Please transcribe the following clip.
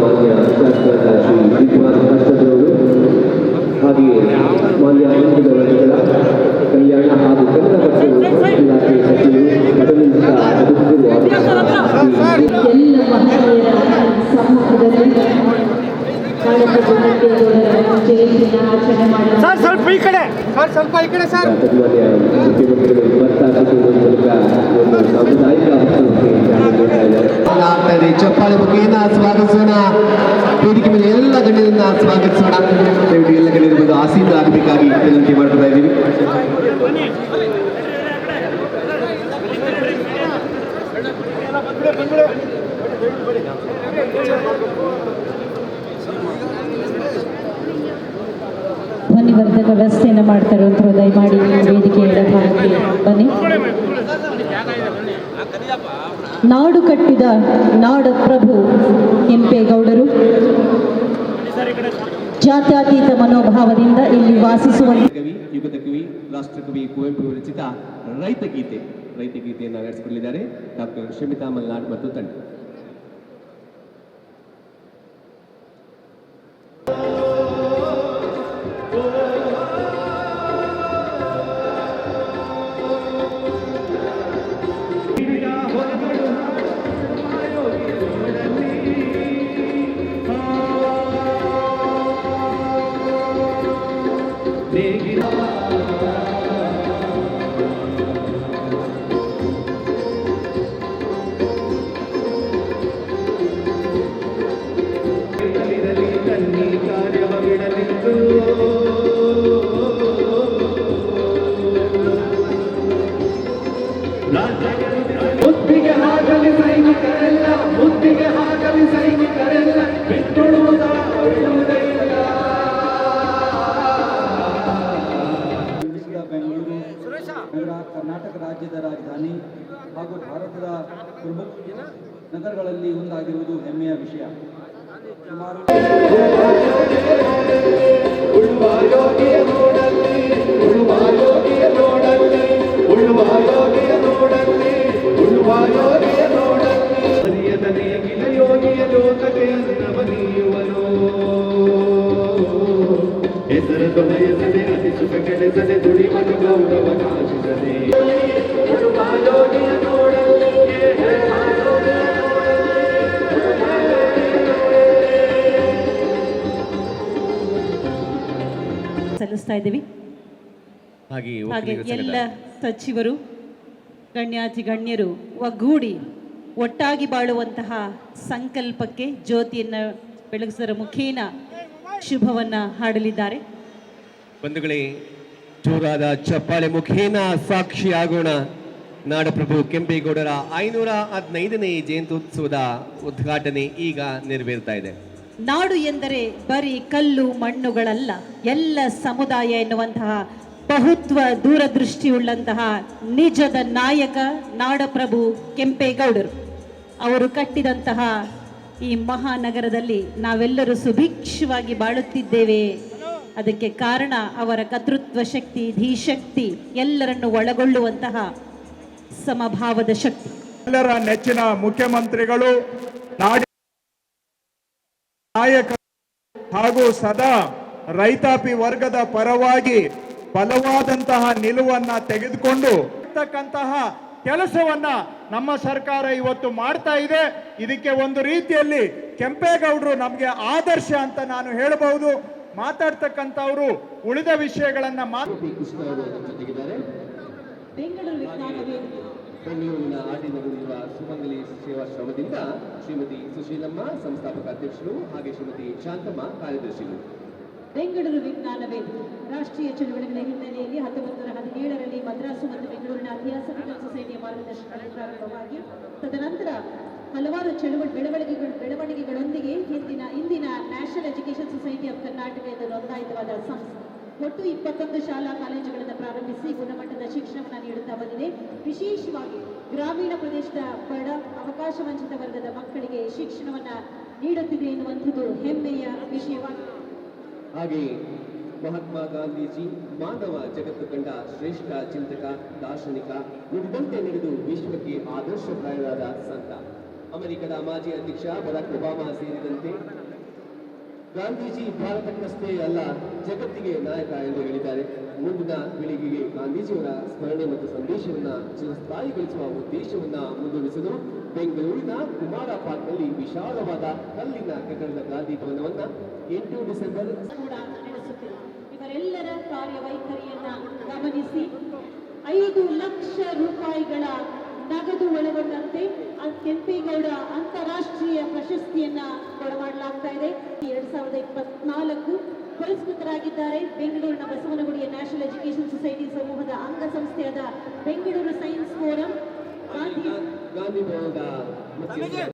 ಮಾನ್ಯ ಶಾಸಕರಾದ ಶ್ರೀ ವಿದ್ವಾನ್ ಹರ್ಷದವರು ಹಾಗೆಯೇ ಮಾನ್ಯ ಹಿಂದುಳಿದ ವರ್ಗಗಳ ಕಲ್ಯಾಣ ಹಾಗೂ ಕನ್ನಡ ಮತ್ತು ಇಲಾಖೆ ಸಚಿವರು ಮೊದಲಿನಿಂದ ಬದುಕಿರುವ ಎಲ್ಲ ಮಹಿಳೆಯರ ಸಮ್ಮುಖದಲ್ಲಿ ಜಯಂತಿನ ಆಚರಣೆ ಮಾಡಲಾಗಿದೆ. ಸ್ವಲ್ಪ ಈ ಕಡೆ ಸರ್. ಮುಖ್ಯಮಂತ್ರಿಗಳು ಸಾಮುದಾಯಿಕ ಆಗ್ತಾಯಿದೆ. ಚಪ್ಪಾಳೆ ಮುಖೇನ ಸ್ವಾಗತಿಸೋಣ. ವೇದಿಕೆ ಮೇಲೆ ಎಲ್ಲ ಗಣ್ಯರನ್ನ ಸ್ವಾಗತಿಸೋಣ. ದಯವಿಟ್ಟು ಎಲ್ಲ ಗಣ್ಯರು ಬಂದು ಆಸೀನ ಆಗಬೇಕಾಗಿ ವಿನಂತಿ ಮಾಡ್ತಾ ಇದ್ದೀವಿ. ಧ್ವನಿವರ್ಧಕ ವ್ಯವಸ್ಥೆಯನ್ನು ಮಾಡ್ತಾ ಇರುವಂಥವ್ರು ದಯಮಾಡಿ ವೇದಿಕೆ ಎಡಭಾಗಕ್ಕೆ ಬನ್ನಿ. ನಾಡು ಕಟ್ಟಿದ ನಾಡ ಪ್ರಭು ಕೆಂಪೇಗೌಡರು ಜಾತ್ಯತೀತ ಮನೋಭಾವದಿಂದ ಇಲ್ಲಿ ವಾಸಿಸುವ ಕವಿ, ಯುಗದ ಕವಿ, ರಾಷ್ಟ್ರಕವಿ ಕುವೆಂಪು ವಿರಚಿತ ರೈತ ಗೀತೆಯನ್ನು ನಡೆಸಿಕೊಳ್ಳಿದ್ದಾರೆ ಡಾಕ್ಟರ್ ಶಮಿತಾ ಮಲ್ನಾಡ್ ಮತ್ತು ತಂಡ. ಕರ್ನಾಟಕ ರಾಜ್ಯದ ರಾಜಧಾನಿ ಹಾಗೂ ಭಾರತದ ಪ್ರಮುಖ ನಗರಗಳಲ್ಲಿ ಒಂದಾಗಿರುವುದು ಹೆಮ್ಮೆಯ ವಿಷಯ. ಸುಮಾರು ಸಲ್ಲಿಸ್ತಾ ಇದ್ದೀವಿ. ಹಾಗೆ ಎಲ್ಲ ಸಚಿವರು ಗಣ್ಯರು ಒಗ್ಗೂಡಿ ಒಟ್ಟಾಗಿ ಬಾಳುವಂತಹ ಸಂಕಲ್ಪಕ್ಕೆ ಜ್ಯೋತಿಯನ್ನು ಬೆಳಗಿಸುವುದರ ಮುಖೇನ ಶುಭವನ್ನ ಹಾಡಲಿದ್ದಾರೆ. ಬಂಧುಗಳೇ, ಜೋರಾದ ಚಪ್ಪಾಳೆ ಮುಖೇನ ಸಾಕ್ಷಿಯಾಗೋಣ. ನಾಡಪ್ರಭು ಕೆಂಪೇಗೌಡರ 515ನೇ ಜಯಂತ್ಯುತ್ಸವದ ಉದ್ಘಾಟನೆ ಈಗ ನೆರವೇರ್ತಾ ಇದೆ. ನಾಡು ಎಂದರೆ ಬರೀ ಕಲ್ಲು ಮಣ್ಣುಗಳಲ್ಲ, ಎಲ್ಲ ಸಮುದಾಯ ಎನ್ನುವಂತಹ ಬಹುತ್ವ ದೂರದೃಷ್ಟಿಯುಳ್ಳಂತಹ ನಿಜದ ನಾಯಕ ನಾಡಪ್ರಭು ಕೆಂಪೇಗೌಡರು. ಅವರು ಕಟ್ಟಿದಂತಹ ಈ ಮಹಾನಗರದಲ್ಲಿ ನಾವೆಲ್ಲರೂ ಸುಭಿಕ್ಷವಾಗಿ ಬಾಳುತ್ತಿದ್ದೇವೆ. ಅದಕ್ಕೆ ಕಾರಣ ಅವರ ಕರ್ತೃತ್ವ ಶಕ್ತಿ, ಧೀಶಕ್ತಿ, ಎಲ್ಲರನ್ನು ಒಳಗೊಳ್ಳುವಂತಹ ಸಮಭಾವದ ಶಕ್ತಿ. ಎಲ್ಲರ ನೆಚ್ಚಿನ ಮುಖ್ಯಮಂತ್ರಿಗಳು, ನಾಯಕರು ಹಾಗೂ ಸದಾ ರೈತಾಪಿ ವರ್ಗದ ಪರವಾಗಿ ಬಲವಾದಂತಹ ನಿಲುವನ್ನ ತೆಗೆದುಕೊಂಡು ಇರ್ತಕ್ಕಂತಹ ಕೆಲಸವನ್ನ ನಮ್ಮ ಸರ್ಕಾರ ಇವತ್ತು ಮಾಡ್ತಾ ಇದೆ. ಇದಕ್ಕೆ ಒಂದು ರೀತಿಯಲ್ಲಿ ಕೆಂಪೇಗೌಡರು ನಮಗೆ ಆದರ್ಶ ಅಂತ ನಾನು ಹೇಳಬಹುದು. ಮಾತಾಡ್ತಕ್ಕಂಥವರು ಉಳಿದ ವಿಷಯಗಳನ್ನ ಬೆಂಗಳೂರಿನ ಆಟಿನಲ್ಲಿರುವ ಸುಮಂಗಲಿ ಸೇವಾಶ್ರಮದಿಂದ ಶ್ರೀಮತಿ ಸುಶೀಲಮ್ಮ ಸಂಸ್ಥಾಪಕ ಅಧ್ಯಕ್ಷರು ಹಾಗೆ ಶ್ರೀಮತಿ ಶಾಂತಮ್ಮ ಕಾರ್ಯದರ್ಶಿಗಳು. ಬೆಂಗಳೂರು ವಿಜ್ಞಾನ ವೇದಿಕೆ ರಾಷ್ಟ್ರೀಯ ಚಳವಳಿಗಳ ಹಿನ್ನೆಲೆಯಲ್ಲಿ 1917ರಲ್ಲಿ ಮದ್ರಾಸು ಮತ್ತು ಬೆಂಗಳೂರಿನ ಥಿಯಾಸಫಿಕಲ್ ಸೊಸೈಟಿಯ ಮಾರ್ಗದರ್ಶನದಲ್ಲಿ ಪ್ರಾರಂಭವಾಗಿ ತದನಂತರ ಹಲವಾರು ಬೆಳವಣಿಗೆಗಳೊಂದಿಗೆ ಇಂದಿನ national education society of Karnataka ಎಂದು ನೋಂದಾಯಿತವಾದ ಸಂಸ್ಥೆ. ಒಟ್ಟು 21 ಶಾಲಾ ಕಾಲೇಜುಗಳನ್ನು ಪ್ರಾರಂಭಿಸಿ ಗುಣಮಟ್ಟದ ಶಿಕ್ಷಣವನ್ನು ನೀಡುತ್ತಾ ಬಂದಿದೆ. ವಿಶೇಷವಾಗಿ ಗ್ರಾಮೀಣ ಪ್ರದೇಶದ ಬಡ ಅವಕಾಶ ವಂಚಿತ ವರ್ಗದ ಮಕ್ಕಳಿಗೆ ಶಿಕ್ಷಣವನ್ನು ನೀಡುತ್ತಿದೆ ಎನ್ನುವಂಥದ್ದು ಹೆಮ್ಮೆಯ ವಿಷಯವಾಗಿದೆ. ಹಾಗೆ ಮಹಾತ್ಮ ಗಾಂಧೀಜಿ ಮಾನವ ಜಗತ್ತು ಕಂಡ ಶ್ರೇಷ್ಠ ಚಿಂತಕ, ದಾರ್ಶನಿಕ, ನುಡಿದಂತೆ ನಡೆದು ವಿಶ್ವಕ್ಕೆ ಆದರ್ಶಪ್ರಾಯರಾದ ಸಂತ. ಅಮೆರಿಕದ ಮಾಜಿ ಅಧ್ಯಕ್ಷ ಬರಾಕ್ ಒಬಾಮಾ ಸೇರಿದಂತೆ ಗಾಂಧೀಜಿ ಭಾರತಕ್ಕಷ್ಟೇ ಅಲ್ಲ ಜಗತ್ತಿಗೆ ನಾಯಕ ಎಂದು ಹೇಳಿದ್ದಾರೆ. ಮುಂದಿನ ಪೀಳಿಗೆಗೆ ಗಾಂಧೀಜಿಯವರ ಸ್ಮರಣೆ ಮತ್ತು ಸಂದೇಶವನ್ನ ಚಿರಸ್ಥಾಯಿಗೊಳಿಸುವ ಉದ್ದೇಶವನ್ನ ಮುಂದುವರಿಸಲು ಬೆಂಗಳೂರಿನ ಕುಮಾರ ಪಾರ್ಕ್ನಲ್ಲಿ ವಿಶಾಲವಾದ ಕಲ್ಲಿನ ಕಟ್ಟಡದ ಗಾಂಧಿ ಭವನವನ್ನ 8 ಡಿಸೆಂಬರ್ ಕೂಡ ನಡೆಸುತ್ತಿದೆ. ಇವರೆಲ್ಲರ ಕಾರ್ಯವೈಖರಿಯನ್ನ ಗಮನಿಸಿ 5 ಲಕ್ಷ ರೂಪಾಯಿಗಳ ನಗದು ಒಳಗೊಂಡಂತೆ ಕೆಂಪೇಗೌಡ ಅಂತಾರಾಷ್ಟ್ರೀಯ ಪ್ರಶಸ್ತಿಯನ್ನ ಕೊಡಮಾಡಲಾಗ್ತಾ ಇದೆ. 2024 ಪುರಸ್ಕೃತರಾಗಿದ್ದಾರೆ. ಬೆಂಗಳೂರಿನ ಬಸವನಗುಡಿಯ ನ್ಯಾಷನಲ್ ಎಜುಕೇಶನ್ ಸೊಸೈಟಿ ಸಮೂಹದ ಅಂಗಸಂಸ್ಥೆಯಾದ ಬೆಂಗಳೂರು ಸೈನ್ಸ್ ಫೋರಂ, ಗಾಂಧಿ ಭವನದ